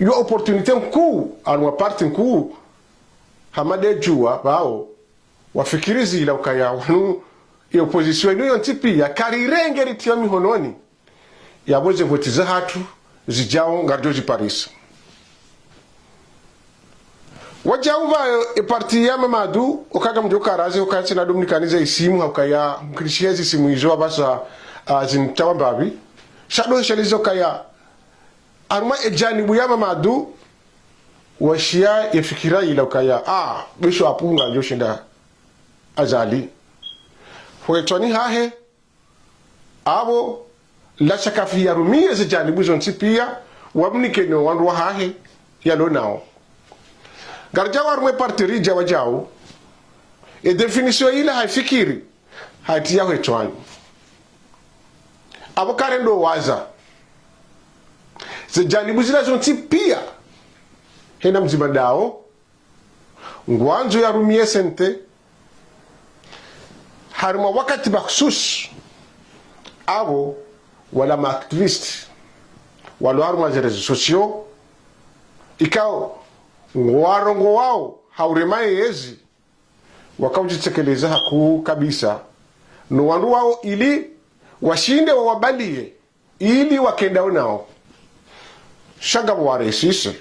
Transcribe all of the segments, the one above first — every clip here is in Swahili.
Yo opportunité mkuu anwa parti mkuu hamade JUWA bao wafikirizi ila ukaya wanu ya opposition ino ntipi ya karirenge ritiwa mihononi ya boze voti za hatu zijao ngarjoji Paris wajauva parti ya mamadu okaga mjoka razi okachi na dominikaniza isimu ukaya mkirishezi isimu izo basa zintawa mbabi shado shalizo kaya arma ejani buya mamadu washia yafikira ila ukaya bisho apunga njoshinda azali fwetoni hahe abo la shakafi ya rumie zijani buzo ntipia wabnike no wandu hahe yalo nao garjawa arma partiri jawa jao e definisio ila haifikiri hatia wetwani abo karendo waza zijani buzila zonti pia hena mzima dao ngwanzo ya rumie sente harma wakati baksus abo wala maaktivist wala harma za réseaux sociaux ikao ngwarongo wao hauremaye yezi wakaujitekeleza haku kabisa no wandu wao ili washinde wawabalie ili wakendao nao shaga waresise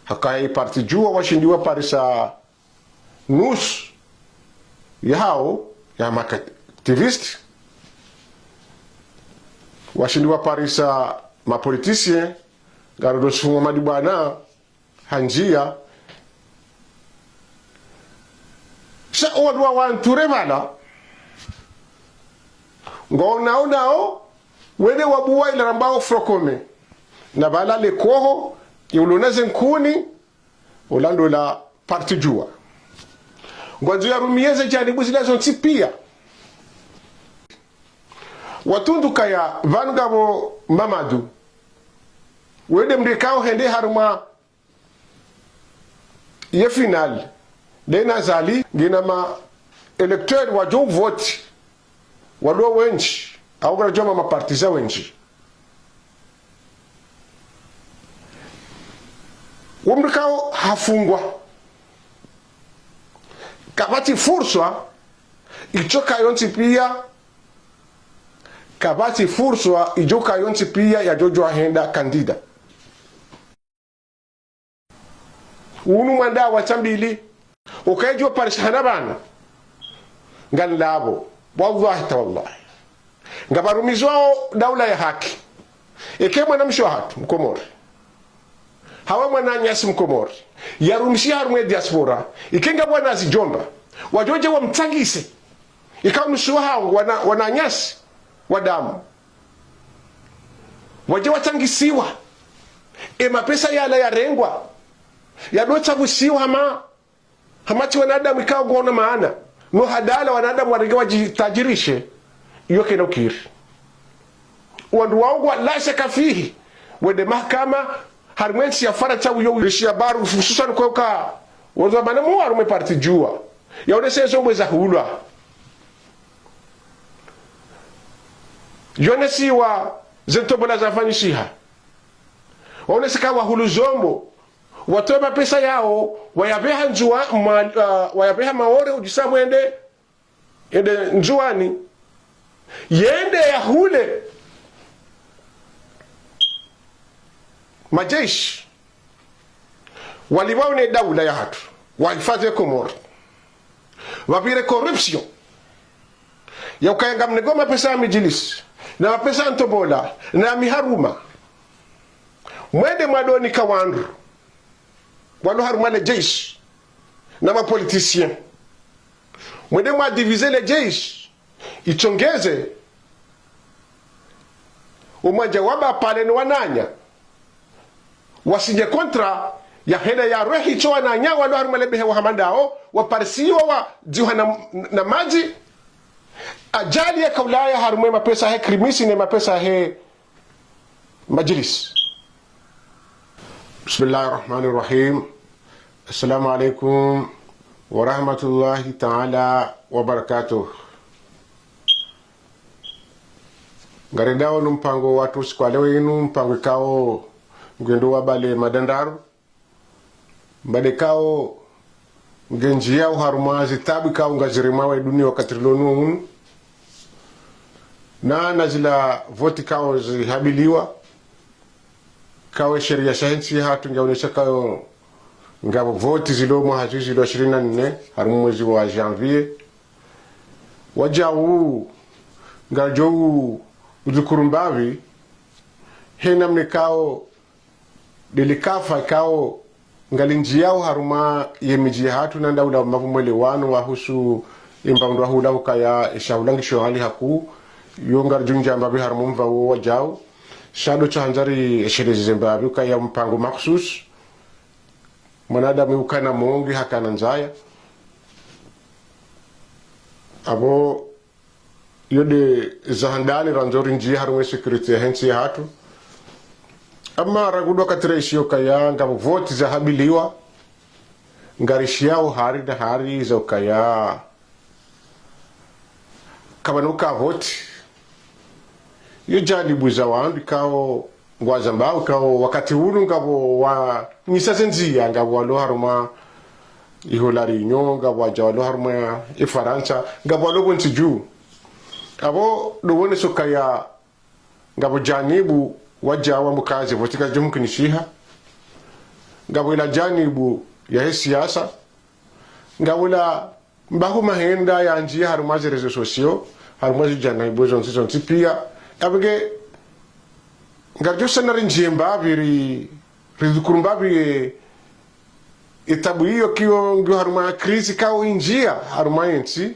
hakai parti JUWA washindiwa parisa nus yao ya maaktivist washindiwa parisa mapolitisien garodo sumo madibana hanjia sa owadwa wanture mala nao wede wabuwa ila rambao frokome na bala le koho yuloneze nkuni ulando la parti JUWA ngwanzo ya rumieze janibu zila zonti pia watundu kaya vangabo mamadu wede mrekao hende haruma ye final dena zali gina ma electeur wajo vote walo wenchi au garajoma mapartiza wenchi umrikao hafungwa kabati furswa ichoka yonti pia kabati furswa ijoka yonti pia ya jojo henda kandida unu manda watambili ukajua parishana bana ngalabo wallahi tawallahi ngabarumizwao daula ya haki ikemwa na mshahatu mkomori hawa mwana nyasi mkomori yarumishia harumwe diaspora ikenga bwana zijomba wajoje wa mtangise ikawa mshuhao wana nyasi wadamu waje watangisiwa mapesa yala ya rengwa yadota busiwa hamati wanadamu ikawa gona maana no hadala wanadamu warigewa jitajirishe iyo kena ukiri wandu wangu la shaka fihi wede mahakama harmensi ya fara chawu yo rishia baru hususan kwa ka wanzu manamu harume parti JUWA yaone sezo mweza hulwa yone siwa zentobola zafanyishiha waone sikawa hulu zombo watoe mapesa yao wayabeha njua wayabeha maore ujisa mwende njuani yende ya hule majeshi waliwaone daula ya hatu wahifadhi Comores wapire corruption ya ukayanga mnego mapesa ya Madjlisse na mapesa ya ntobola na miharuma mwende mwadoni kawandu wano haruma le jeshi na mapolitisien mwende mwa divize le jeshi ichongeze umoja waba pale ni wananya wasinye kontra ya henda ya rehi chowa na nya wano haruma le behe wa hamandao waparisiwa wa jiwa na maji ajali ya kaulaya haruma mapesa he krimisi ne mapesa he Madjlisse. Bismillahirrahmanirrahim. Assalamu alaikum wa rahmatullahi ta'ala wa barakatuh. Ngaredao numpango watu sikwalewe inu mpango kao ngendo wabale madandaro mbade kao ngenjia uharumazi tabu kao ngazirima wa dunia wakati lonu na zila voti kao zihabiliwa kao sheria sahensi hatu ngaonesha kao ngabo voti zilomo hazu zilo 24 harumu mwezi wa janvier wajawu ngajowu uzukurumbavi hena mnekao delikafa kao ngalinjiao haruma yemiji hatu nanda ula mavumwele wanu wahusu imbaundu hula ukaya ishaulangisho hali haku yongar junja mbabi harumu mva wajau shado chahanzari esherezi mbabi ukaya mpango maksus manadamu ukana mongi hakana nzaya abo yode zahandali ranzori njia harumu security hensi hatu ama ragudo katireshio kaya ngabo voti za habiliwa ngarishiao hari na hari za kaya kabanuka voti yo janibu za wandu kao ngwazambao kao wakati hunu ngabo wa nisasenzia ngabo walo haruma iholari nyo ngabo wajawalo haruma ifaransa ngabo walo bonti juu abo dobone sokaya ngabo janibu wajawa mukazi votika jumukinishiha ngabula janibu yahe siasa ngabula mbahu mahenda ya njia harumazi réseaux sociaux harumazi janibu zonsi pia abege ngarjo sanari njemba biri rizukurumbabi etabu hiyo kiyo ngyo haruma krisi kao injia haruma yensi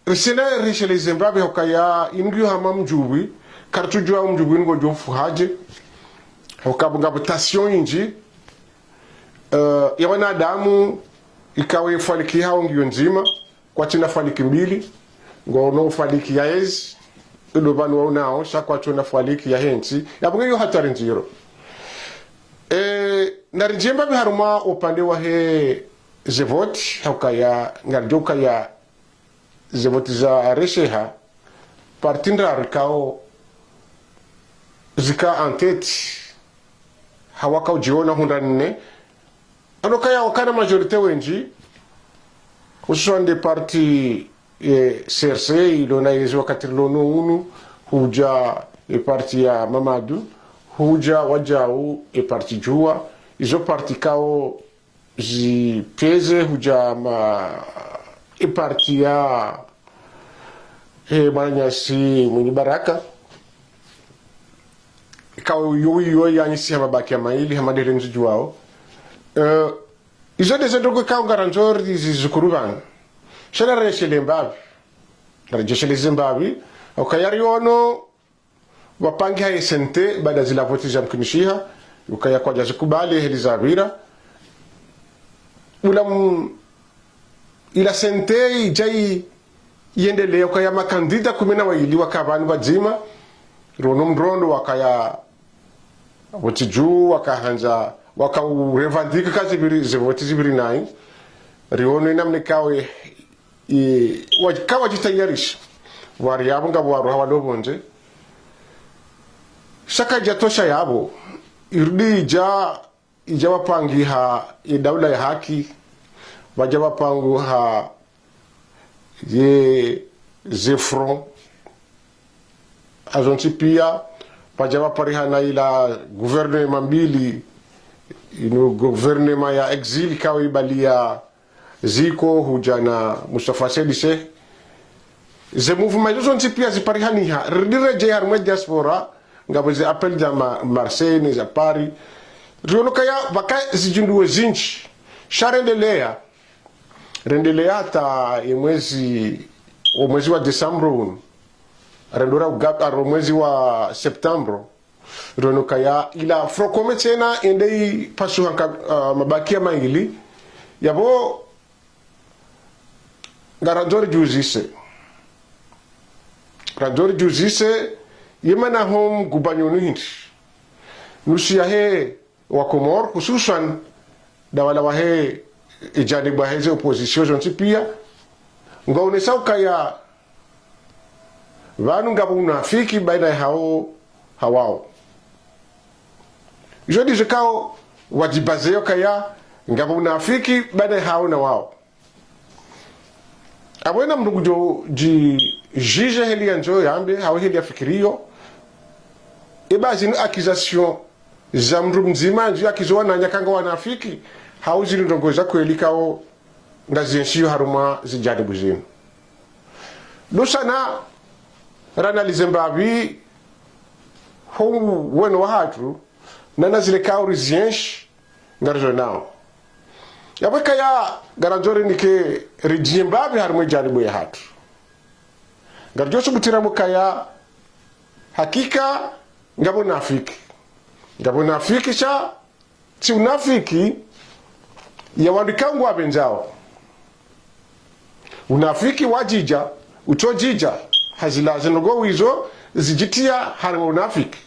risina rishele Zimbabwe hokaya ingyo hama mjuwi kartujua mjuwi ngo jofu haje hokabu ngabutation inji yawana adamu ikawe faliki hao ngyo nzima kwa tina faliki mbili ngo no faliki ya ezi ndo banu wanao shakwa tuna faliki ya hensi yabunge yo hatari njiro na rijemba biharuma upande wa he zevoti hokaya ngarjoka ya zevoti za resheha partindar kao zika anteti hawaka ujiona hundanine anokaya wakana majorite wenji hususan de parti CRC ilona yezo wakati lono unu huja parti ya Mamadu huja wajau parti JUWA izo parti kao zipeze huja parti ya Madjlisse mwenye baraka kao yoyo yanyisi hamabaki ya maili hamadele nzujuwao izo dezedogo kao garanzori zizukurubana shana reshele mbabi rejeshele Zimbabwe ukayari ono wapangi haye sente baada zila voti za mkinishiha ukaya kwa jazikubali helizabira ila sente ijai yendele ukaya makandida kumena waili wakabani wazima rono mrondo wakaya voti juu wakahanza wakaurevandika kazi biri zevoti zibiri nai riono inamnekawe kawa jitayarisha wari yabo ngabo waruha walobonje shaka jatosha yabo irudi ija wapangi ha daula ya haki waja wapangu ha ye zefron azonti pia waja wapariha na ila gouvernement mbili ino gouvernement ya exil kawa ibalia ziko hujana Mustafa Sedise ze mouvement zo zonti pia ziparihaniha ridireje harma diaspora ngabo ze appel ja Marseille za Paris riono kaya baka zijunduwe zinchi rendelea ta mwezi wa Desemba rendora ugapa mwezi wa Septemba riono kaya ila frokome tena endei pasu hanka mabakia maili yabo Garanzori juzise yemana hom gubanyonu hindi nusiyahe wa Comores hususan dawala wahe ijanibu heze opposition zonti pia ngaonesa ukaya vanu ngabu unafiki baina hao hawao jodi jikao wajibazeo kaya ngabo unafiki baada hao na wao abona mndugu jo jije heli anjo yambe hao heli afikirio ibazi ni accusation za mndu mzima ndio akizoa na nyakanga wanafiki hao zili ndongoza kwelikao ngazenshiyo haruma zijade buzini dusana ranalize mbabi ho weno wahatu nana zile kauri ziensh ngarzo nao yabaka ya garanzori nike rijie mbabi haruma jaribu ya hatu ngarjo subutira mukaya hakika ngabo nafiki cha si unafiki ya wandikangu wabenzao unafiki wajija utojija hazilazinogo wizo zijitia harima unafiki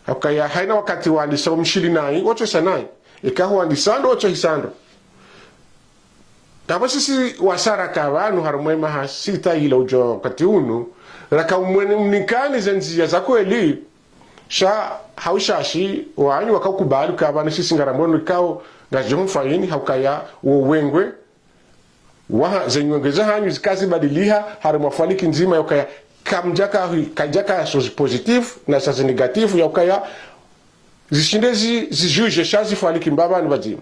hakaya haina wakati wandisa umshili nai ocho sanai ikahu wandisando ocho hisando kaba sisi wasara kabanu harima maha sita ila ujo kati unu raka umwene mnikani zenzi ya zako eli sha haushashi wanyu wakakubali kabanu sisi ngarambono ikao gajimu faini hakaya uwengwe waha zenyongeza hanyu zikazi badiliha harima faliki nzima yokaya kajaka sozi positif na sozi negatif yokaya zishinde zijuje shazi faliki mbaba nibajima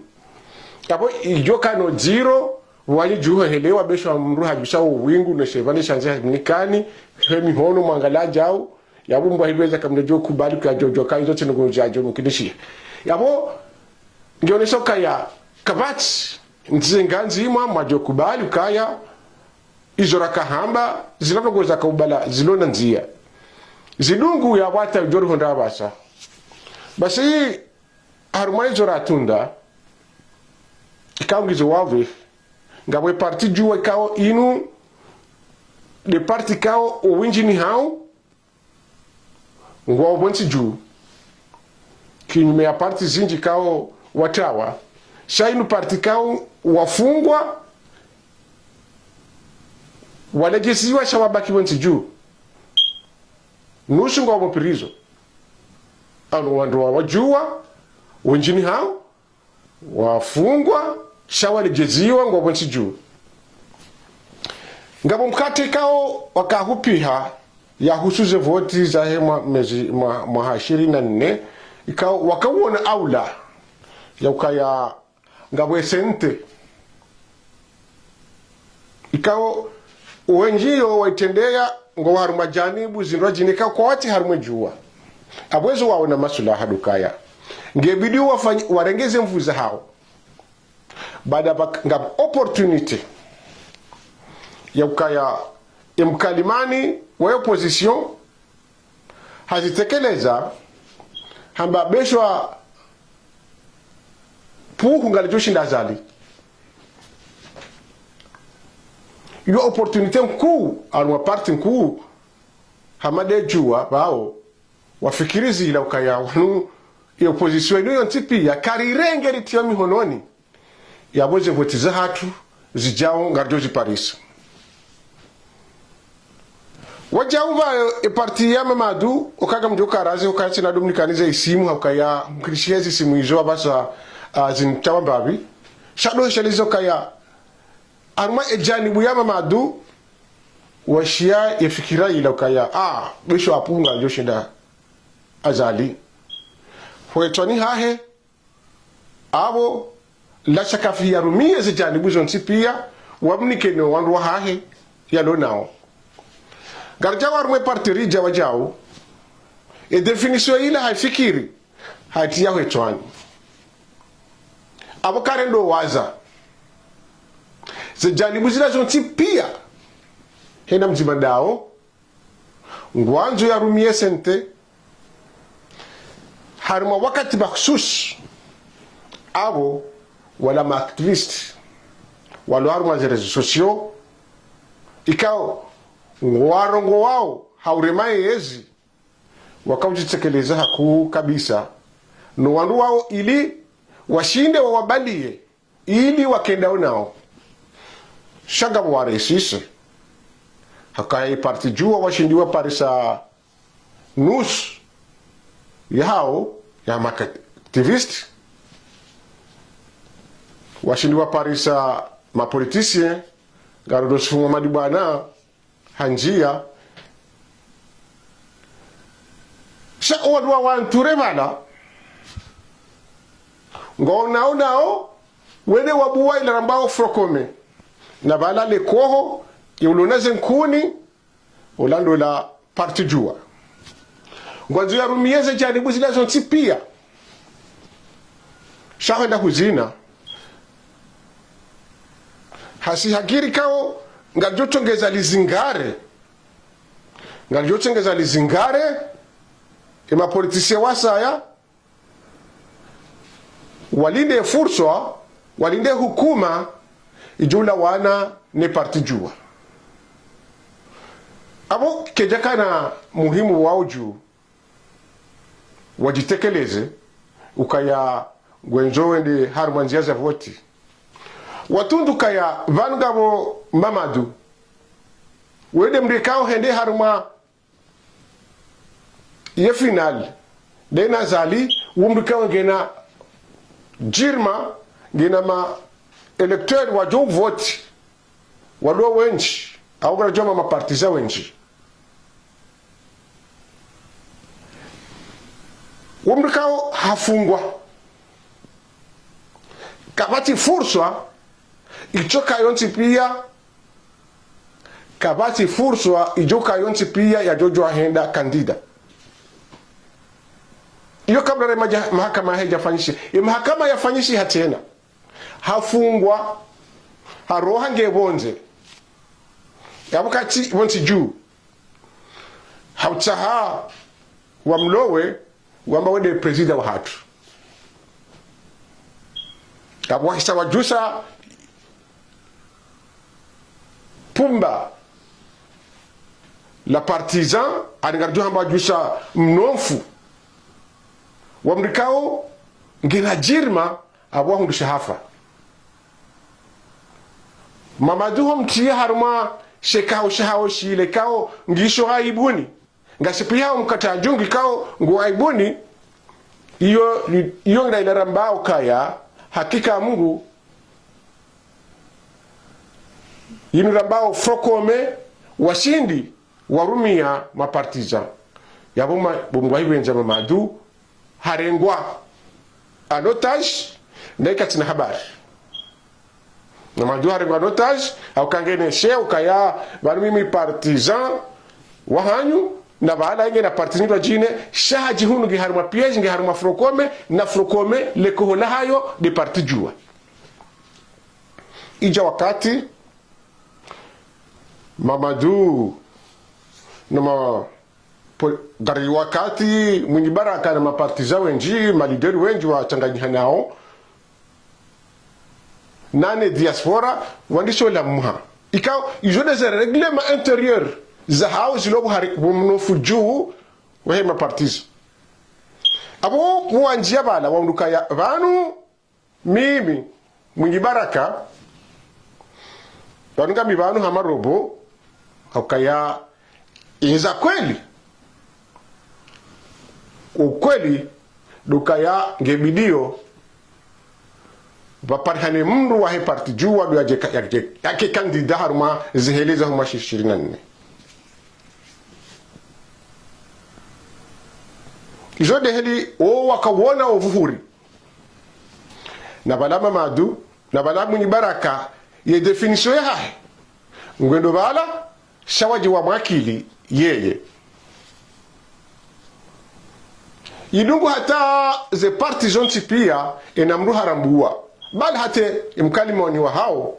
kapo ijoka no zero wanyu juho helewa besho mruha bisha uwingu na shevani shanzi nikani hemi hono mwangala jao yabu mbwa hilweza kamnejo kubali kwa jojo ka izo chinugu jajo mkidishi yabo ngionesho kaya kabati nzinganzi imwa majo kubali kaya izora kahamba zilatogoza kaubala zilona nzia zidungu ya wata ujori honda basa basi haruma izora tunda ikaungizo wave ngabwe parti JUWA kao inu de parti kao uwinjini hao ngwa ubonsi juu kinyume ya parti zinji kao watawa shainu parti kao wafungwa walegesiwa shawabaki wensi juu nusu ngwa mpirizo anu wanduwa wajua wenjini hao wafungwa shawalegeziwa ngwa wensi juu ngabo mkate kao wakahupiha ya husuze voti za hema mahashiri na nne ikao wakawona aula ya ukaya ngabwe sente ikao uwenjiyo waitendea ngo haruma janibu zinro jinika kwa wati haruma JUWA abwezo wao na masula hadukaya ngebidi warengeze mvuza hao baada ngab opportunity ya ukaya imkalimani wa opposition hazitekeleza hamba beshwa puku ngalijoshi ndazali yo opportunity mkuu alwa parti mkuu hamade JUWA bao wafikirizi ila ukaya wanu ya opposition ino yontipi ya karirenge litio mihononi ya boze votiza hatu zijao ngarjoji Paris wajauva parti ya mamadu okaga mjoka razi okachi na dominikanize isimu hakaya mkrishiyezi isimu izo abasa zintawa mbabi shado shalizo kaya arma ejanibu ya mamadu washia yafikira ila kaya bisho apunga joshinda azali fwetoni hahe abo la shakafi ya rumia zijanibu zonsi pia wabnikene wandu wa hahe yalo nao garjawa arma parti rija wajao e definisio ila haifikiri haitia wetwani abo karendo waza zijanibu zila zonsi pia henda mjimandao ngwanzo ya rumie sente haruma wakati baksus abo wala maaktivist wala haruma za réseaux sociaux ikao warongo wao hauremaye yezi wakawjitekeleza haku kabisa no wandu wao ili washinde wawabalie ili wakendao nao shaga waresise hakai parti JUWA washindiwa parisa nus yao ya activiste washindi wa parisa mapoliticien garodo sifunga madibwana hanjia sha wadwa wanture bala ngona nao wene wabuwa ila rambao frokome na bala le koho yuloneze nkuni ulando la parti JUWA ngwanzo ya rumieze janibu zila zonti pia shahenda kuzina hasi hagiri kao ngaliyotongeza lizingare ema politisia wasaya walinde fursa walinde hukuma ijula wana ne parti JUWA abo kejakana muhimu wauju wajitekeleze ukaya gwenzowe ndi harmanzia za voti watundu kaya vangabo mamadu wede mrikao hende harma ye final dena zali wumrikao ngena jirma ngena ma electeur wajo voti walo wenji au gara joma mapartiza wenji wumrikao hafungwa kabati fursa ichoka yonti pia kabati fursa ijoka yonti pia ya jojo henda kandida iyo kabla mahakama haijafanyishi mahakama yafanyishi hatena hafungwa haroha ngebonze yabukati bonti juu hautaha wamlowe wamba wede presida wa hatu kabwahisa wajusa pumba la partisan aningarjo hamba wajusa mnofu wamrikao ngina jirma abwa hundusha hafa mamadu homtiye harma shekao shahao shile kao ngisho haibuni ngasipia mkata jungi kao ngo haibuni iyo ngira ilarambao kaya hakika Mungu yinurambao frokome washindi warumia mapartiza yaboma bomwa hibenza mamadu harengwa anotage ndekatina habari na madu harengwa anotage au kangene sheu kaya barumimi partizan wahanyu na baada inge na partizan bajine shahaji hunu gi haruma piège ngi haruma frokome na frokome le kohola hayo de parti JUWA ija wakati mamadu nama gari wakati mwenye baraka na mapartiza wenji malideri wenji wa changanyiha nao nane diaspora wandisho la muha ikao ijo des règlements intérieurs za hao zilobu mnofu juu wehe mapartiza abo kuanjia bala waunduka ya vanu mimi mwenye baraka wanunga mibanu hamarobo haukaya iza kweli ukweli dukaya ngebidio vaparihane mru wahe parti JUWA do yake kandida haruma ziheleza huma 24 izo deheli o wakawona ovuhuri na balama madu na balamu ni baraka ye definition ya hahe ngwendo bala shawaji wa mwakili yeye idungu hata ze parti zonti pia enamru harambua bali hate imkalimoni wa hao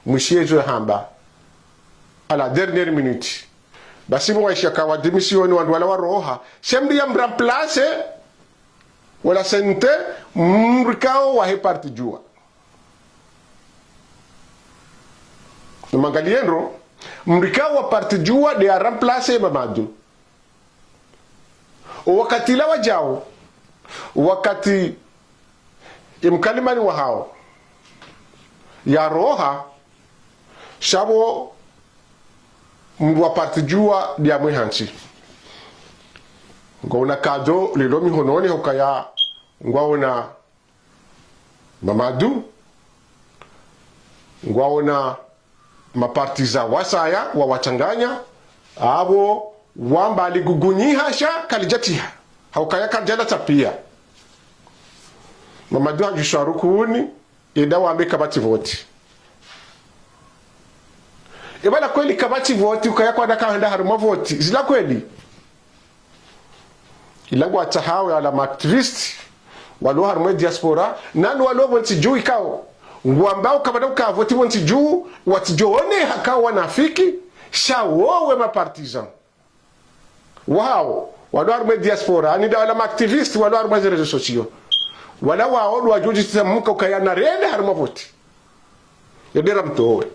mwishezo hamba ala dernière minute basi mwaisha kawa demisioni wandu wala waroha sembi ya mramplace wala sente mrikao wa he parti JUWA numangalienro mrikao wa parti JUWA de remplacer mamadu wakati la wajao wakati imkalimani wa hao ya roha shabo mwa parti JUWA dia mwihanchi ngona kado lelo mihononi hokaya ngwaona Mamadu, ngwaona mapartiza wasaya wa wachanganya abo wamba aligugunyiha sha kalijatiha haukaya kajala tapia Mamadu hajisharukuni ida wambe kabati voti ibala kweli kabati voti ukaya kwa daka henda haruma voti zila kweli ilagwa tahawe ala maaktivisti walo haruma diaspora nanu walo wanti juu ikao ngwambao kabada ukavoti wanti juu watijone hakao wanafiki shawowe mapartizan wao walo haruma diaspora anida wala maaktivisti walo haruma réseaux sociaux wala wao wajuji tsamuka ukayana rede haruma voti yedera mtowe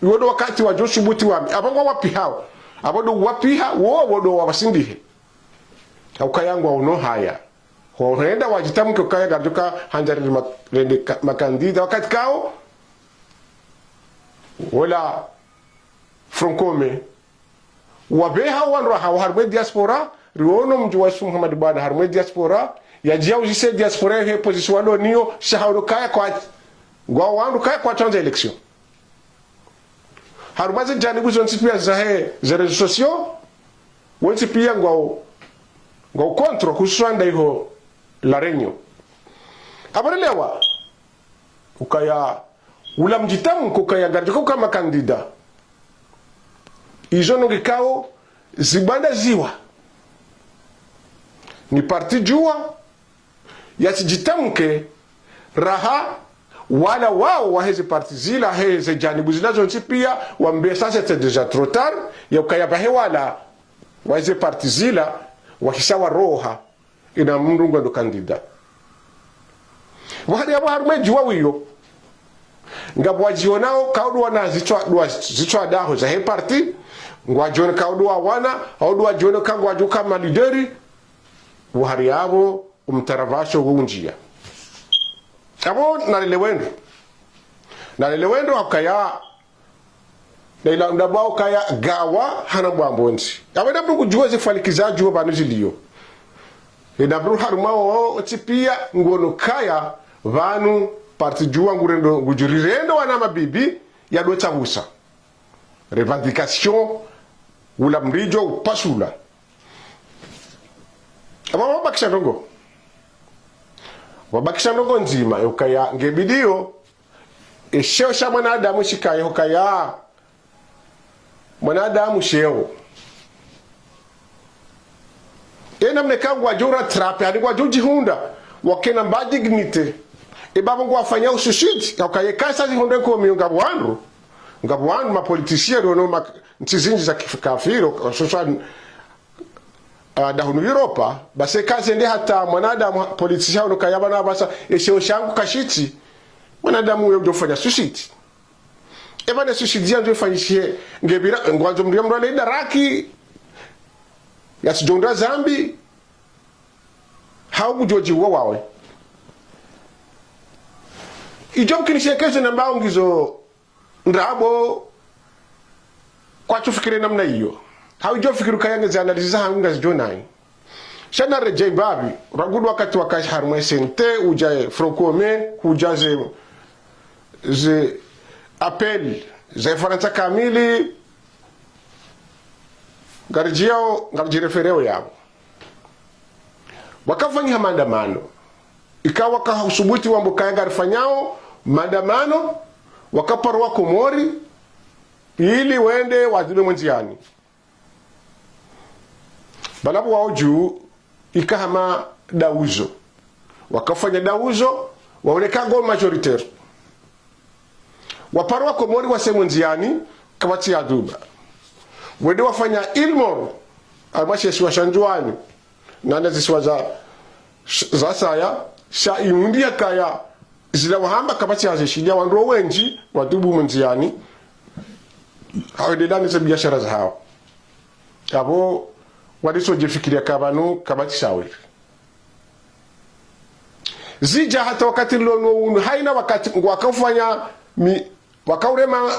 yodo wakati wa Joshua buti wami abango wapi hao abodo wapi ha wo wodo wabasindihe ukayangwa uno haya ho henda wajitamke ukaya gaduka hanjari makandida wakati kao wala Francome wabeha wanro ha harbe diaspora riono mjuwasu Muhammad bana harbe diaspora ya jia ujise diaspora he position walo niyo shahado kaya kwa ngwa wandu kaya kwa chanza election harumaze janibu zonsi pia zahe za réseaux sociaux wonsi pia ngwa kontro kuswanda yiho la renyo abarelewa ukaya ula mjitamu kukaya garjiko kama kandida izo ngikao zibanda ziwa ni parti JUWA yasijitamke raha wala wao wa hizi parti zila hizi janibu zinazo nchi pia wambia sasa c'est déjà trop tard ya ukaya bahe wala wa hizi parti zila wakisawa roha ina mndungu ndo kandida wahadi abo harume JUWA wiyo ngabo wajionao kaudu wana zichwa daho za he parti ngwajiona kaudu wana audu wajiona kangu wajuka malideri wahari abo umtaravasho hunjia abo nalelewendo akaya na ndabao kaya gawa hana bwambonzi abada bru JUWA zifalikiza JUWA banuziliyo ina bru harumao otipia ngono kaya vanu parti JUWA ngurendo gujurirendo wana mabibi ya do chabusa revendication ula mrijo upasula aba wabakisha ndongo nzima ukaya ngebidio esheo sha mwanadamu shikaye ukaya mwanadamu sheo ena mnekangu wajura trape hadi wajuji hunda wakena mba dignite baba ngo afanya usushidi ukaya kasa zihonde ko miunga bwandu mapolitisia dono ntizinji za kafiro social dahunu Europa base kaze ndi hata mwanadamu politician ukayaba na basa esheo shangu kashiti mwanadamu wewe ujofanya suicide ebane suicide ndio fanyishie ngebira ngwanzo mndio mrale daraki yasijonda zambi haugu joji wawe ijo kinishekezo na mbao ngizo ndabo kwa tufikire namna hiyo haujo fikiru kayanga za analiza hanga zijonai shana rejai babi ragudu wakati wakashi harumwe sente ujae Francome kujaze ze appel za Faransa kamili garjiao garjirefereo yao wakafanya maandamano ikawa kahasubuti wa mbukaya garifanyao maandamano wakaparwa Comori ili wende wazibe mwenziani balabu wao juu ikahama dauzo wakafanya dauzo waoneka go majoritaire waparwa Comori wasemu nziani kabati ya duba wende wafanya ilmor almashi yesiwa shanjuani nana zisiwa za saya sha imundia kaya zila wahamba kabati ya zishidia wandro wenji wadubu mnziani hawededani za biashara za hawa abo wadiso jifikiria kabanu kabati shawe zija hata wakati lono haina wakati wakafanya wakaurema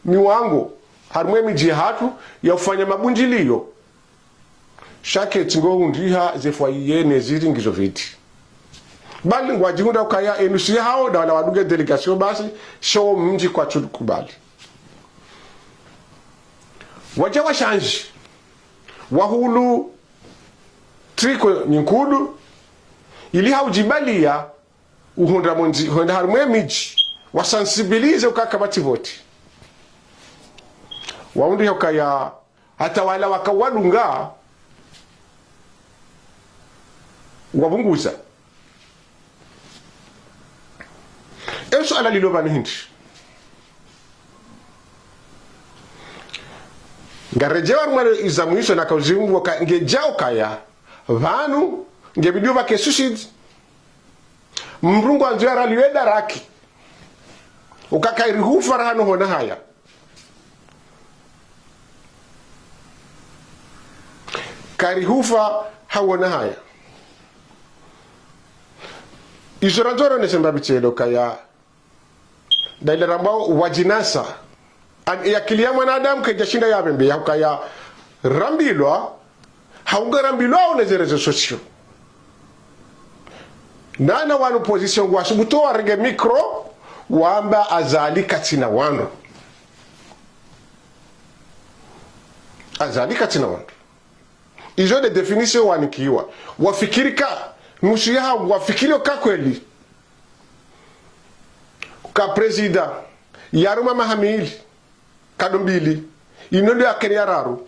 miwango harumwe mijihatu ya ufanya mabunjiliyo shake tingo undiha zefwa yene ziri ngizo viti bali wajihunda ukaya enusi hao da wala waduge delegation basi show mji kwa chudu kubali waja washanji wahulu triko nyinkudu ili haujibalia uhunda monzi honda harumwe miji wasensibilize ukakabati voti waundi ukaya hata wala wakawadunga wabunguza eso ala liloba hindi ngarejewa rumale izamuisho na kauziungu waka ngejao kaya vanu ngebidio wake suicide mrungu anzuera liweda raki ukakairi hufara hano hona haya kari hufa hawona haya isoranzoro nesemba bichelo kaya daile rambao wadjinasa an yakilia mwanadamu kejashinda yabembe ya kaya rambilwa haunga rambilwa uneze réseaux sociaux nana wanu position gwa subuto arge micro wamba azali katina wanu azali katina wanu izo de definition wanikiwa wafikirika nusu ya wafikiri ka kweli ka president yaruma mahamili kadombili inondo ya Kenya raru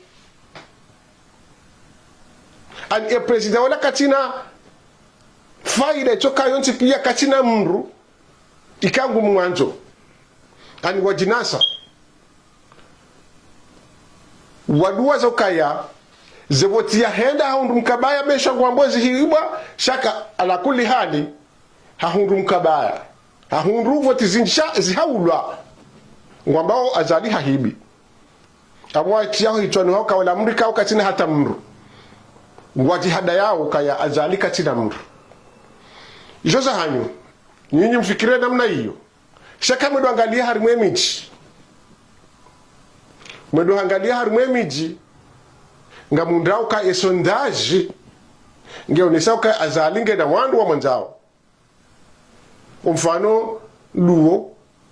an e president wala katina faida choka yonti pia katina mru ikangu mwanzo an wadjinasa waduwa zokaya zevotia henda haundu mkabaya besha ngwambozi hiibwa shaka ala kulli hali haundu mkabaya haundu voti zinjisha zihaulwa ngwambao azali hahibi amwa tiyaho hitwanu hao kawala mrika au katina hata mru wajihada yao kaya azali katina mru ijoza hanyu nyinyi mfikire namna hiyo shaka mwedo angalia harimwe miji mwedo angalia harimwe miji nga mundrau ka esondaji ngeonesa ka azalinge na wandu wa mwanzao mfano luo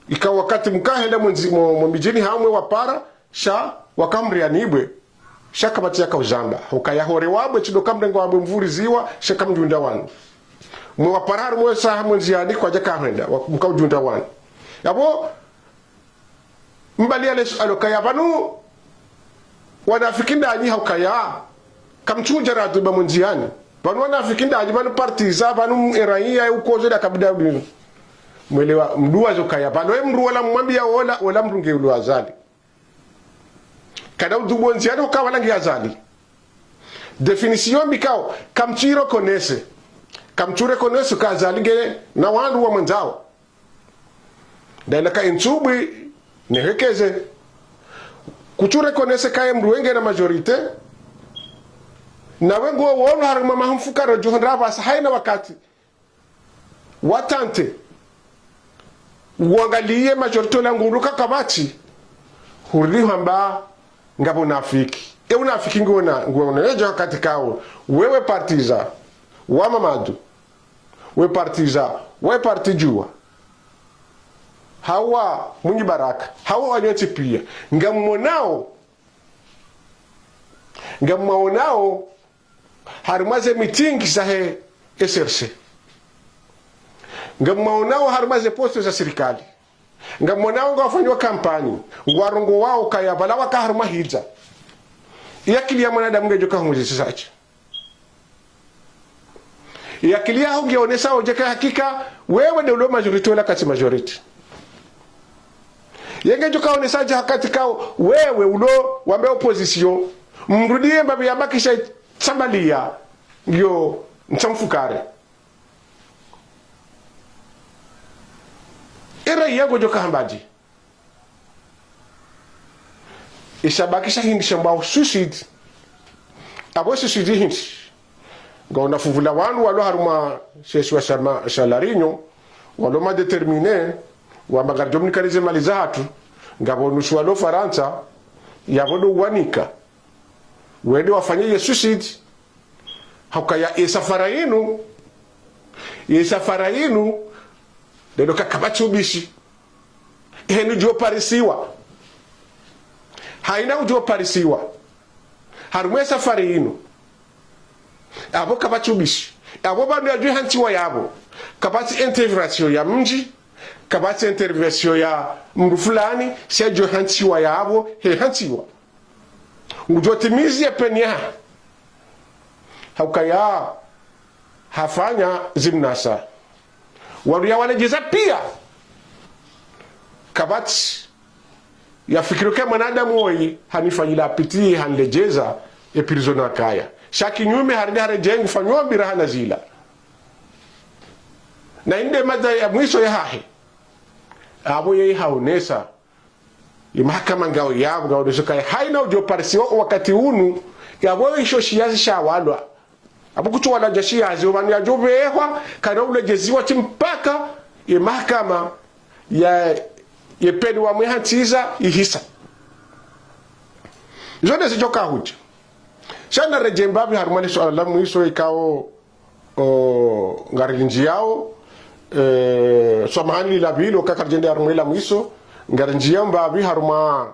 ikawa wakati mkahenda mwambijini hamwe wapara sha wakamri anibwe shaka batia ka uzamba ukaya hore wabwe chido kamrengo wabwe mvuri ziwa shaka mjunda wanu mwe wapararu mwe saha mwenziani kwa jaka henda mkaujunda wanu yabo mbali alokaya banu wanafikinda anyi haukaya kamchuja ratu ba munjiani banu wanafikinda anyi banu parti za banu eraia ukozo da kabida binu mwelewa mduwa zokaya banu mru wala mwambia wala mrunge ulu azali kada udubo nziani ukawa langi azali definition bikao kamchiro konese kamchure konese ka azali ngene na wandu wa mwanzao dailaka insubi nehekeze kuchure konese kaye mruwenge na majorite na wengo wonu haruma mahumfukaro juhondraba haina wakati watante uangalie majorite la nguluka kabati hurri hamba ngabo nafiki unafiki ngona ejo wakati kao wewe partiza wa mamadu we partiza we parti JUWA hawa munyi baraka hawa wanyoti pia ngamonao harumaze mitingi sahe SRC ngamonao harumaze posto za serikali ngamonao ngafanywa kampani ngwarongo wao kaya balawa ka haruma hija yakili ya mwanadamu ngejoka hunzi sacha yakili yao ngeonesa ojeka hakika wewe ndio majority wala kati majority yenge joka onesaje hakati kao wewe ulo wambe opposition mrudie mbabe yabakisha sambalia ndio mchamfukare era yego joka hambaji ishabakisha hindi shambao suicide abo suicide hindi ngona fuvula wandu walo haruma sheshwa shalarinyo walo ma determiner wamagarjo mnikarize mali zatu ngabo nushwalo Faransa yabodo wanika wende wafanye suicide hakaya esafara yenu safara inu dedo kakabati ubishi henu jo parisiwa haina ujo parisiwa harumwe safari inu abo kabati ubishi abo bandu ya juu hantiwa yabo kabati integration ya mji kabati intervention ya mdu fulani si juu hantiwa yabo he hantiwa ujo timizi ya penya haukaya hafanya zimnasa waruya wanajeza pia kabati ya fikiruke mwanadamu woi hanifanyila apitii hanlejeza ya pirizona kaya shaki nyume haride jengu fanywa birahana zila na inde mada ya mwiso ya hahe abo yei haonesa ya mahakama ngao yabu ngao deso kaya haina ujo parisiwa wakati unu ya boyo isho shiyazi shawalwa abo kutu wala jashiyazi wani ya jobeehwa kana ulejeziwa chimpaka ya mahakama ya peni wa mwihantiza ihisa zone zijoka huja shana rejembabi harumani swala la mwiso ikao ngarinji yao samahani la bilo kakarjende harumani la mwiso ngarinji yao mbabi haruma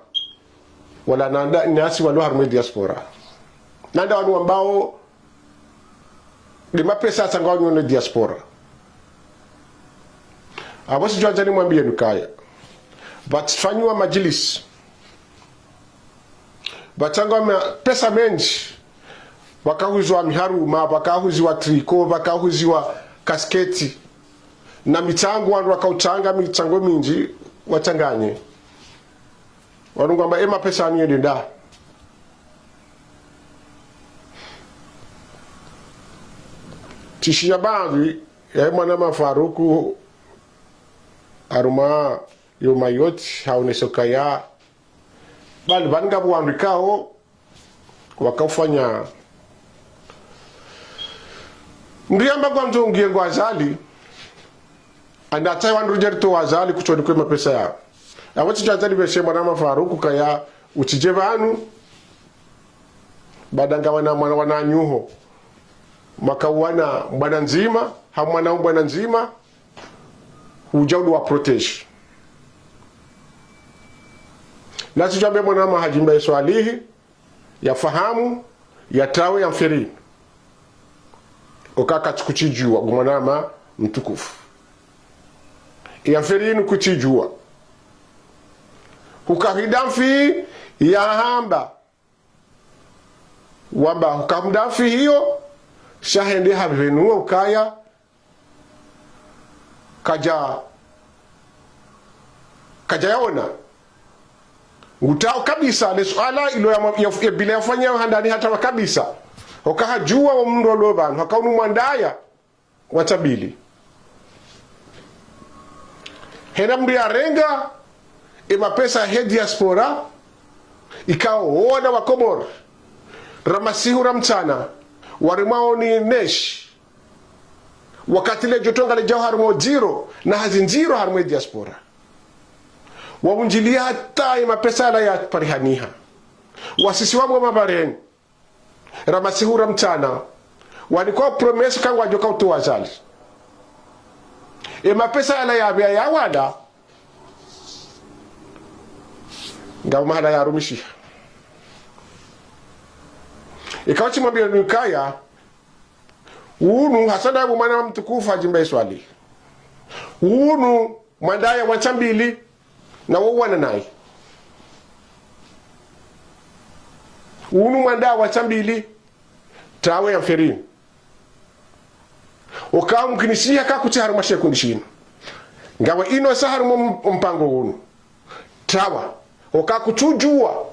wala nanda nasi walo harumani diaspora nanda wanu ambao di mapesa sangawa nyone diaspora abosi juanjani mwambie nukaya batfanywa Madjlisse batanga pesa menji wakahuzwa miharuma wakahuzwa triko wakahuzwa kasketi na mitango wandu wakautanga mitango minji watanganye warungamba pesa aniye nda tishia bandwi ya mwana mafaruku aruma yo mayoti haonesokaya bali banga buandikao wakafanya ndiamba kwa mtu ngiengo azali andatai wandu jerto wazali kuchoni kwa mapesa ya awati jazali beshe mwana mafaruku kaya uchije banu badanga wana nyuho makawana bwana nzima hamwana bwana nzima hujaudu wa protege nasi jambe mwana mahajimba iswalihi ya fahamu ya tawe ya mferi okaka kuchijua mwana mtukufu ya mferi nukuchijua hukahidamfi ya hamba wamba hukamdafi hiyo shahende habivenua ukaya kaja yaona utao kabisa le swala ilo ya bila yafanya handani hata kabisa okahajua wa mndo loban hakaunu mwandaya watabili hena mdu ya renga mapesa he diaspora ikao wana wa Comores ramasihu ramtana warimao ni nesh wakati le jotonga le jao harumo jiro na hazinjiro harumo diaspora wawunjilia hata mapesa la ya parihaniha wasisi wamwe mabareni ramasihu ramtana walikuwa promise kangu wajoka utoa zali mapesa la ya wada ngao mahala ya rumishi ikawachi mwambia nukaya unu hasada ya mwana mtukufu hajimba iswali unu mwandaya wachambili na wawana nai unu mwandaya wachambili tawe ya mferini okawa mkinishia kakuti harumashe kundishino ngawa ino sa harumo mpango unu tawa okawa kuchujua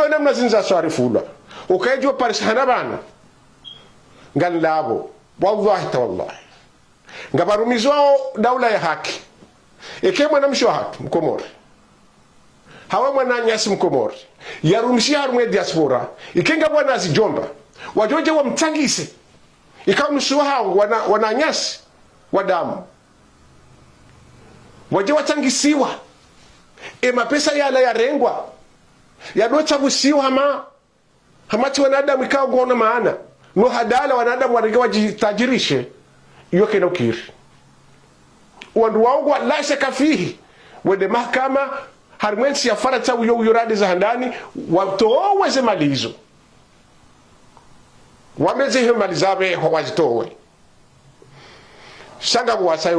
namna zinza swarifula okaijua parishana bana ngan labo wallahi tawallahi ngabarumizwao daula ya haki mwana msho hatu mkomori hawa mwana nyasi mkomori yarumishia harumwe diaspora ikenga mwana zijomba wajoje wa mtangise ikawa msho hao wana nyasi wadamu waje watangisiwa mapesa yala ya rengwa ya docha busiwa hamati wanadamu ikawa gona maana no hadala wanadamu wanenge wajitajirishe iyo kena ukiri wandu wangu la shaka fihi wende mahakama harimwensi ya fara tabu yo radi za handani watoweze malizo wameze hiyo malizabe wajitowe shanga buwasaye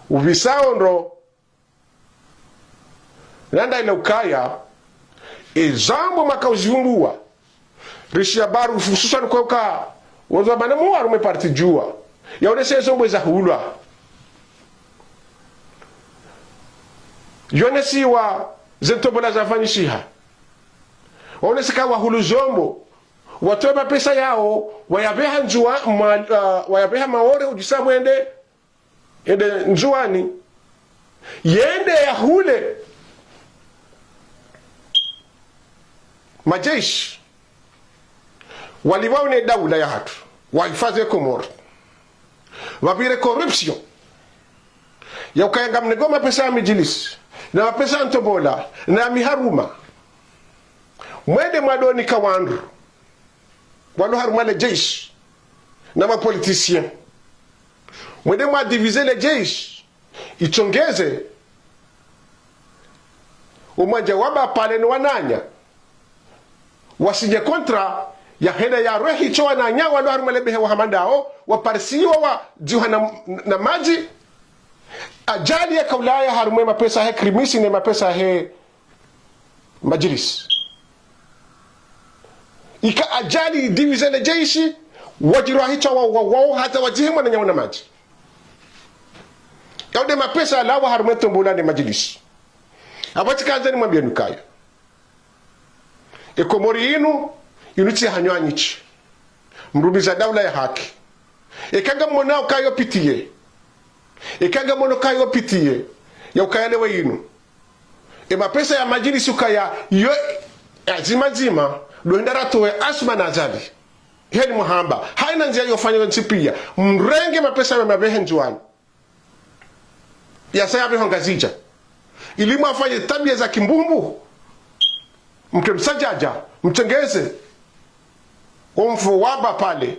ubisao ndo nanda ila ukaya izambo makauziundua rishi habaru hususan kwa uka wanzu wabana muwarume parti JUWA yaoneshezo mweza hulwa yonesi wa zentobola zafanyishiha waonesi kawa hulu zombo watoe mapesa yao wayabeha njuwa wayabeha maore ujisa mwende njuani yende ya hule majeshi waliwaone daula ya hatu wahifadhi ya Comores wabire corruption ya ukayanga mnegoma pesa ya Madjlisse na mapesa ya ntobola na miharuma mwende mwadoni kawandu walo haruma le jeshi na mapolitisien mwende mwadivize le jeshi ichongeze umwanja waba pale ni wananya wasinye kontra ya henda ya rehi chowa na nya walo haruma lebehe wa hamandao waparisiwa wa jiha na maji ajali ya kaulaya harume mapesa he krimisi ne mapesa he Madjlisse ika ajali divize le jeshi wajiru hicho wao hata wajihimwa na nyawana maji yaude mapesa lawa harume tombola ne Madjlisse abati kanza ni mwambia nukaya comori inu yunuti hanywanyichi mrubiza daula ya haki ikaga mwanao kayo pitiye ikaga mwono kayo pitiye ya ukayalewe inu mapesa ya Madjlisse ukaya yo zima doendara towe asuma na azali heni muhamba haina njia yofanya ntipia mrenge mapesa ya mabehe njuani ya sayabe hongazija ilimu afanye tabia za kimbumbu mkemsajaja mtengeze omfu waba pale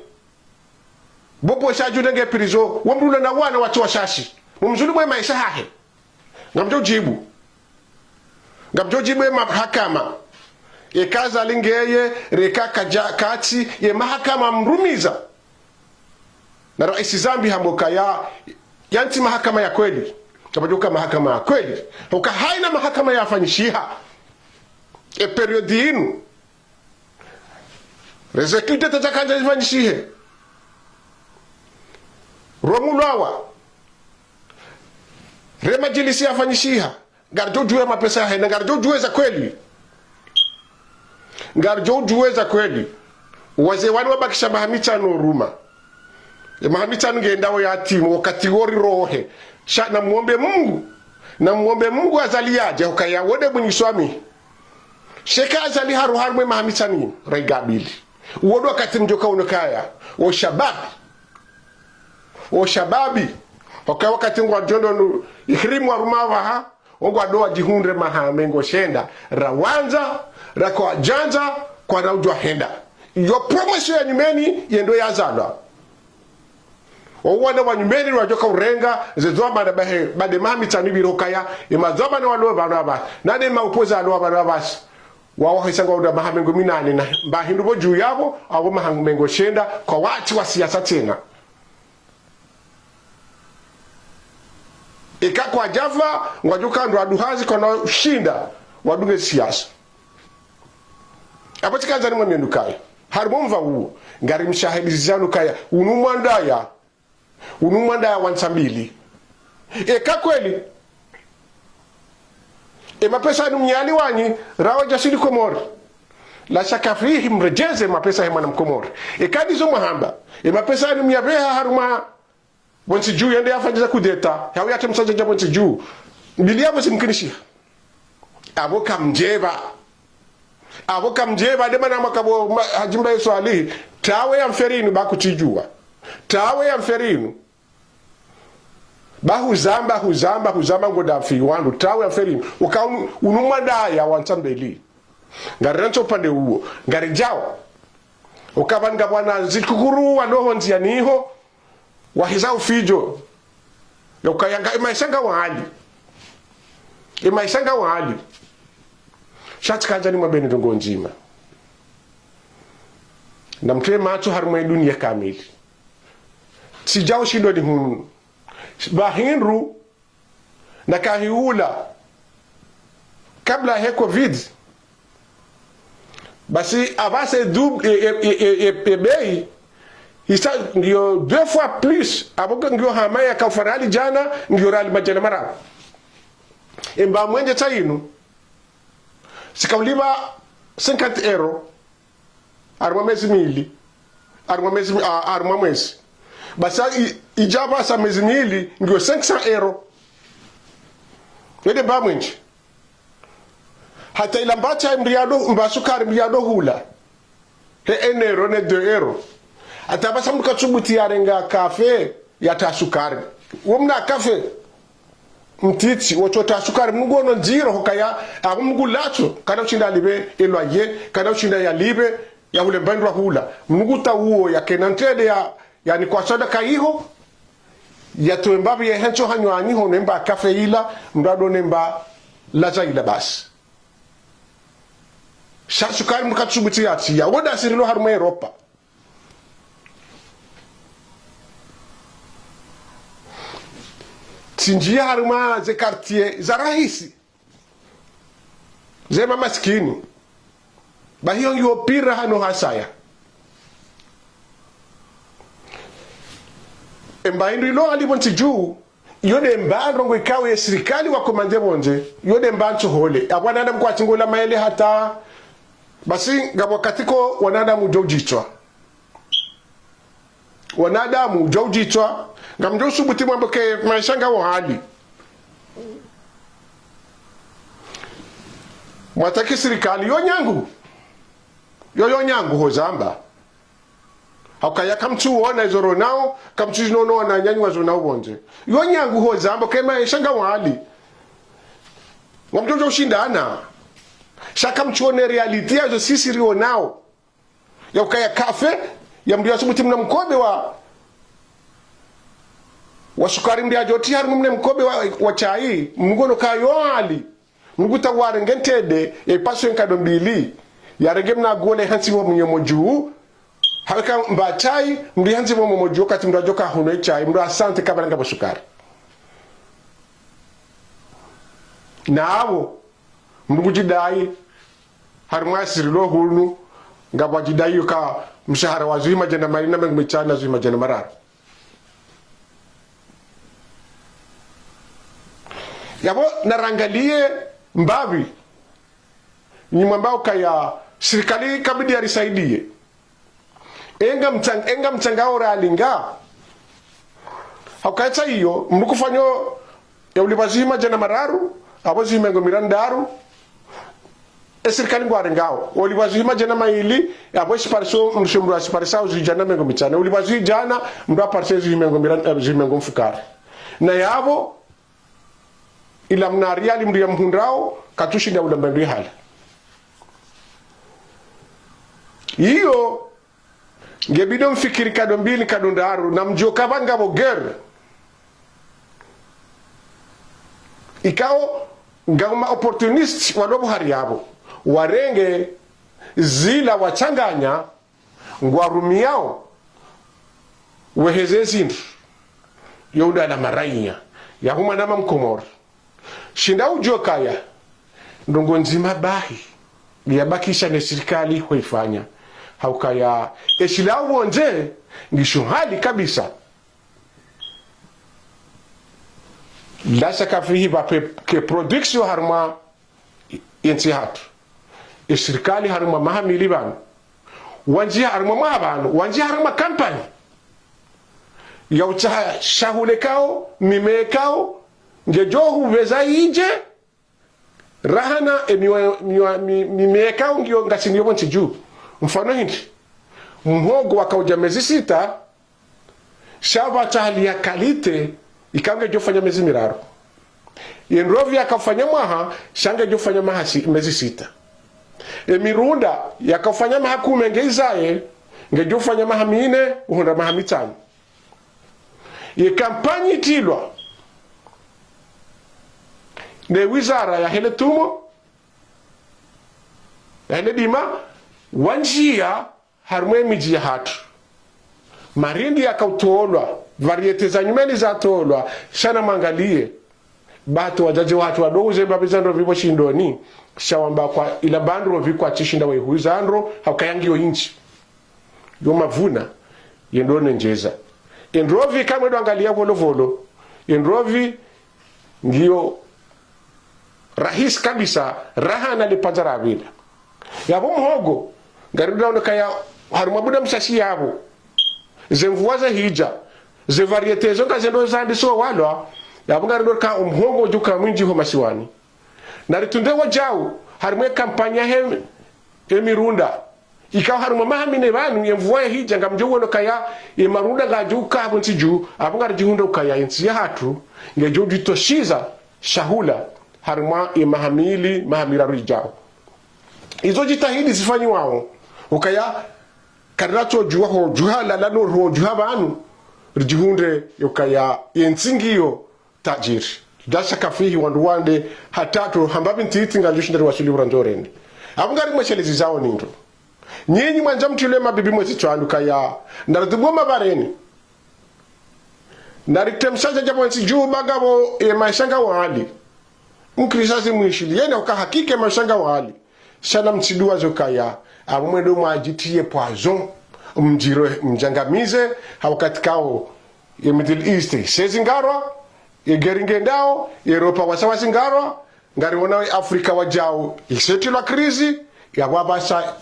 bobo shaju nenge prizo wamrula na wana watu washashi mumzulu mwe maisha hahe ngamjo jibu mahakama ekaza lingeye reka kati ye mahakama mrumiza na rais zambi hamboka yanti mahakama ya kweli kabajuka mahakama ya kweli uka haina mahakama ya afanyishiha periodi inu rezekute tatakanja ifanyishihe romulawa Madjlisse afanyishiha garjo juwe mapesa henda garjo juwe za kweli garjo juwe za kweli waze wani wabakisha mahamitano ruma mahamitano ngendawo ya timu wakati wori rohe na muombe Mungu azaliaje ukaya wode bunyiswami sheka azali haru mwe mahamitani raigabili wodo wakati mjoka unokaya o shababi okay wakati ngwa jondo ihrimu arumawa ha ngwa doa jihundre mahamengo shenda rawanza rakwa janja kwa raujwa henda yo promise ya nyumeni yendo yazalwa owana wa nyumeni wajoka urenga zezoma na bade mahamitani birokaya imazoma na walo banaba nane maupoza alo banabas wawo hisanga uda mahamengo minane na bahindu bo juu yabo abo mahamengo shenda kwa watu wa siasa tena kwa java ngwajuka ndo aduhazi kono shinda wadunge siasa apatika ni mwamye nukaya harumva huo ngari mshahidi zanu kaya unumwandaya wansambili kweli mapesa mnyali wanyi rawa jasili Comores la shaka fihi mrejeze mapesa hema na Comores kadizo mahamba mapesa mnyabeha haruma wansi juu yende afanya kudeta yawe yate msajaja wansi juu biliabo simkinishia aboka mjeba de mana makabo hajimba Yesu ali tawe ya mferinu bakutijua tawe ya mferinu huzamba ngoda fi wandu tawe ya mferinu uka unumanda ya wansambeli ngarencho pande huo ngarijao ukabanga bwana zikukuru wanoho nzia niho wahiza ufijo ukayanga imaisanga wali shati kanja ni mwabeni dongo njima na mtuwe macho harumwe dunia kamili sijao shido ni hunu bahinru na kahiula kabla he covid basi abase bei isa ndio 2 fois plus aboga ndio hamaya ka farali jana ndio rali majana mara emba mwenje tainu sikauliba 50 euro arma mwezi basa ijaba sa mwezi mili ndio 500 euro wede ba mwenje hata ilambacha mbasukari mriado hula he 1 euro ne 2 euro hata basa mkatsubuti yarenga kafe yata sukari womna kafe mtiti wochota sukari mngono njiro hokaya mngulacho kana uchinda libe elwaye kana uchinda ya libe ya hule bandwa hula mnguta uo ya kenantede ya ni kwa sadaka yiho ya tuembabi ya hencho hanywani ho nemba kafe ila mrado nemba laza ila basi sukari mkatsubuti yati ya woda sirilo haruma Europa tinjia haruma ze quartier za rahisi ze mamaskini bahiyo yopira hano hasaya emba indilo alibonti juu yode mbandro ngo ikawe serikali wa komande bonje yode mbancho hole abwana mkwati ngola maele hata basi ngabo katiko wanadamu jojichwa ngamjo subuti mwamboke maishanga wahali mwataki serikali yo nyangu hozamba hakaya kamtu ona izoro nao kamtu nono na nyanyi wazo nao bonje yo nyangu hozamba kema maishanga wahali ngamjo ushindana shaka mchuone reality yazo sisi rio nao ya ukaya kafe ya mdia subuti mna mkobe wa sukari mdia joti haru mna mkobe wa chai mngono kayo ali mnguta warengentede ya ipaso nkado mbili ya rege mna gole hansi wa mnyomoju haweka mba chai mdia hansi wa mnyomoju kati mdia joka huno chai mdia asante kabaranga wa sukari naawo mnugujidai haruma sirilo hulu ngaba jidai ka mshahara wa zuima jana marina mechana zuima jana marara yabo narangalie mbabi ni mwambao kaya serikali kabidi arisaidie enga mchangao ralinga haukaita hiyo mnukufanyo ya ulibazima jana mararu abo zuima ngo mirandaru serikali ngwarengao ulibazima jana maili abo sipariso mshumru siparisa uzijana mengo michana ulibazi jana mba parse zuima ngo mirandaru mfukari na yabo ila mnariali mria mhundrao katushinda udambandwi hali hiyo ngebido mfikiri kado mbili kado ndaru na mjoka banga boger ikao ngama opportunist wadobo hari yabo warenge zila wachanganya ngwarumiao wehezezini yauda na marainya ya huma nama mkomori shinda ujokaya ndongo nzima bahi liyabakisha ne serikali huifanya haukaya eshila uonje ngisho hali kabisa lasa kafihi ba ke production harma yensi hatu serikali harma mahamili banu wanji harma mahabanu wanji harma kampani yaucha shahulekao mimekao ngejohu veza inje rahana mimekao ngio ngasinio bonchi juu mfano hindi mhogo wakauja mezi 6 shaba chali ya kalite ikange jofanya mezi miraro yenrovi akafanya maha shange jofanya maha mezi 6 emirunda yakafanya maha kumenge izaye ngejo fanya mahamine uhonda mahamitano ye kampanyi tilwa ne wizara ya hele tumo ya hele dima wanjia harumwe miji ya hatu marindi ya kautolwa variete za nyumeni za tolwa shana mangalie bato wajaji watu wadoze babizandro vibo shindoni shawamba kwa ila bandro vikwa chishinda we huizandro haukayangio inchi yo mavuna yendone njeza endrovi kamwe angalia volo volo endrovi ndio rahis kabisa raha na lipanzara bila yabo mhogo garuda onekaya haruma buda mshashi yabo zemvuaza hija ze varieté zonga zendo zandi so walwa yabo garuda ka mhogo juka mwinji ho masiwani na ritunde wajau harumwe kampanya he emirunda ikaw haruma mahamine banu yemvuaye hija ngamjo wono kaya emarunda gajuka abunti ju abunga jihunda ukaya insi ya hatu ngejo ditoshiza shahula haruma mahamili mahamira rijao izo jitahidi zifanyi wao ukaya karacho juwa ho juha la no ro juha banu rijihunde ukaya yensingiyo tajiri dasha kafihi wanduwande hatatu hambabi ntiti ngalishinda wasuli urandorende abungari mweshelezi zao nindo nyinyi mwanja mtile mabibi mwezi chwandu kaya ndaraduboma bareni ndaritemshaje jabo nsi juu bagabo maishanga wali mkrisazi mwishili yene ukahakike maishanga wali shana mtidua zokaya abumwedo mwajitie poison mjiro mjangamize hawakatikao ya Middle East sezingarwa ya geringendao Europa wasawazingarwa ngari wanawe Afrika wajao isetilwa krizi ya wabasa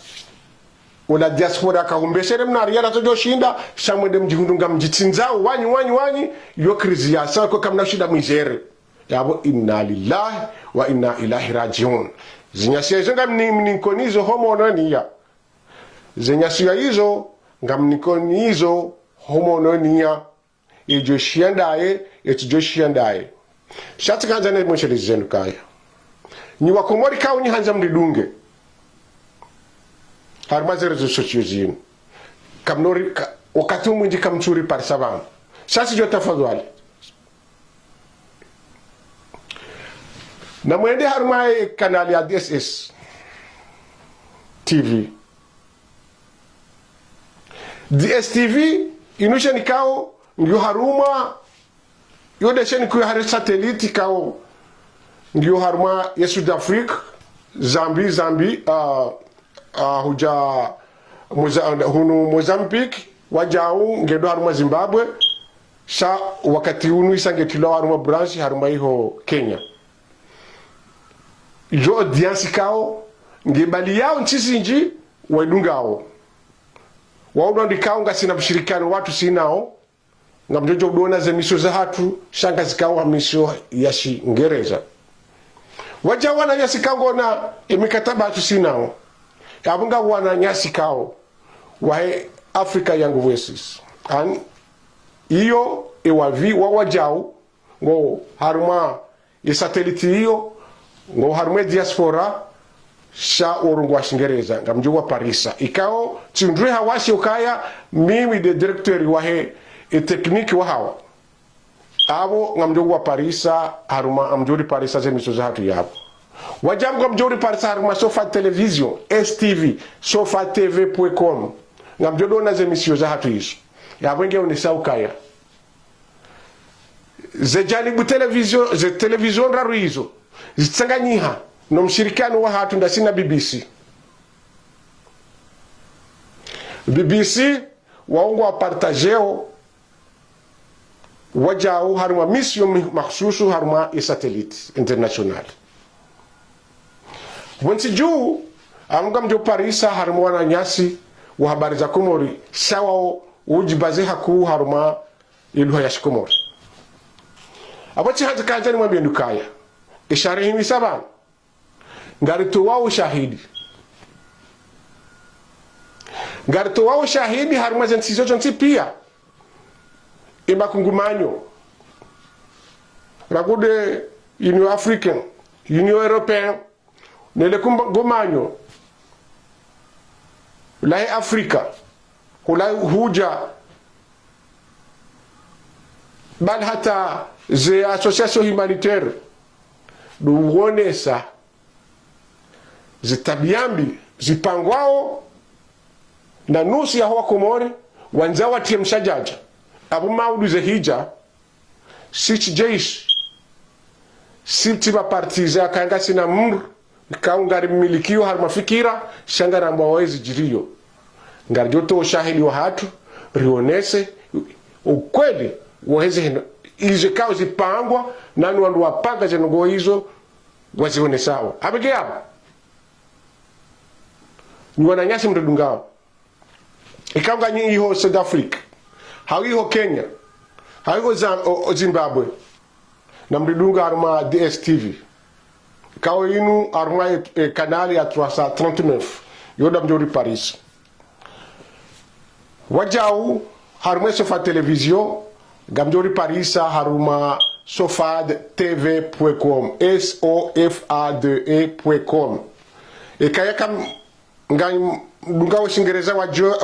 wala diaspora kaumbeshere mnariana tojo shinda shamwede mjihundunga mjitsinzao wanyi yo krizi ya sawa kwa kamna shida mizere yabo inna lillahi wa inna ilahi rajiun zinyasiya hizo ngamnikonizo homo onania zinyasiya hizo ngamnikonizo homo onania ijoshiandaye etijoshiandaye shati kanza ne mweshele zenu kaya ni wakomori kawo ni hanza mridunge harmaze réseaux sociaux zinu kamnori wakati mwinji kamchuri par saban sasi jota fadwali na mwende harmaye kanali ya DSS TV DSTV inusha nikao ngiyo haruma yodesheni kuyo hari satellite kao ngiyo haruma ya Sud Afrique Zambi huja hunu Mozambique wajau ngedo haruma Zimbabwe sha wakati unu isangetilo haruma branch haruma iho Kenya jo audience kao ngebali yao nchisi nji waidungao waudo ndikao ngasina mshirikano watu sinao ngamjojo udona ze misho za hatu shanga zikawa misho yashi ngereza waja wana nyasi kango na imikataba hatu sinao yabunga wana nyasi kao wae Africa Young Voices an iyo ewavi wawajau ngo haruma satellite iyo ngo haruma diaspora sha orungwa shingereza ngamjua Parisa ikao tundre hawashi ukaya mimi de director wahe technique wa hawa abo ngamjua Parisa haruma amjuri Parisa zemiso za hatu yapo wajam ngamjuri Parisa haruma sofa television STV sofa tv.com ngamjodo na zemisio za hatu hizo yabwenge unisa ukaya zejani bu television ze television raru hizo zitsanganyiha no mshirikano wa hatu ndasina BBC waungu wa partageo wajau haruma mission makhsusu haruma satellite international wansi juu amga mjo Parisa haruma wana nyasi wa habari za Comores sawa ujibaze haku haruma iluha ya Comores abachi hata kaja ni mwambie ndukaya ishara hii sabana ngarito wao shahidi haruma zensizo jonsi pia imakungumanyo ragude Union Africaine Union Européenne nele kungumanyo lahe Afrika hula huja bal hata ze association humanitaire duonesa zitabiambi zipangwao na nusu ya hoa Komori wanzawa tie mshajaja abu maudu ze hija sich jeish siti ba partiza kanga sina mur kaungari milikio har mafikira shanga na mwawezi jiriyo ngari joto shahidi wa hatu rionese ukweli wahezi izo kao zipangwa nanu wandu wapanga zenugo hizo wazione sawa abege hapo ni wananyasi mredungao ikanga nyi yiho South Africa hawiho Kenya hawiho Zimbabwe na mredunga arma DSTV kao inu arma kanali ya 339 yoda mjori Paris wajau haruma sofa television gamjori Parisa haruma sofadtv.com sofade.com kaya kam ngai dunga washingereza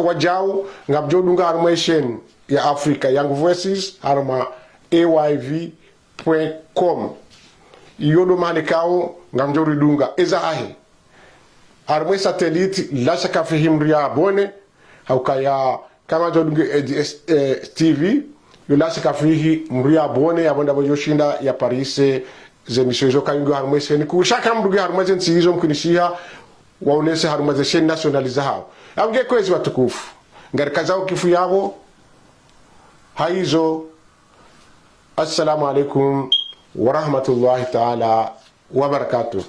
wajau ngamjo dunga haruma eshen ya Africa Young Voices haruma ayv.com yodo malikao ngamjori dunga eza ahe haruma satellite lasha kafihimria bone haukaya kama jodunge TV yulasi kafihi mria bone yabonda bojoshinda ya Paris zemisho zo kayungo harmese ni kushaka mbuge harmese nsizo mkinishia waonese harmese shen nationalize hao amge kwezi watukufu ngari kazao kifu yabo haizo. Assalamu alaikum wa rahmatullahi ta'ala wa barakatuh.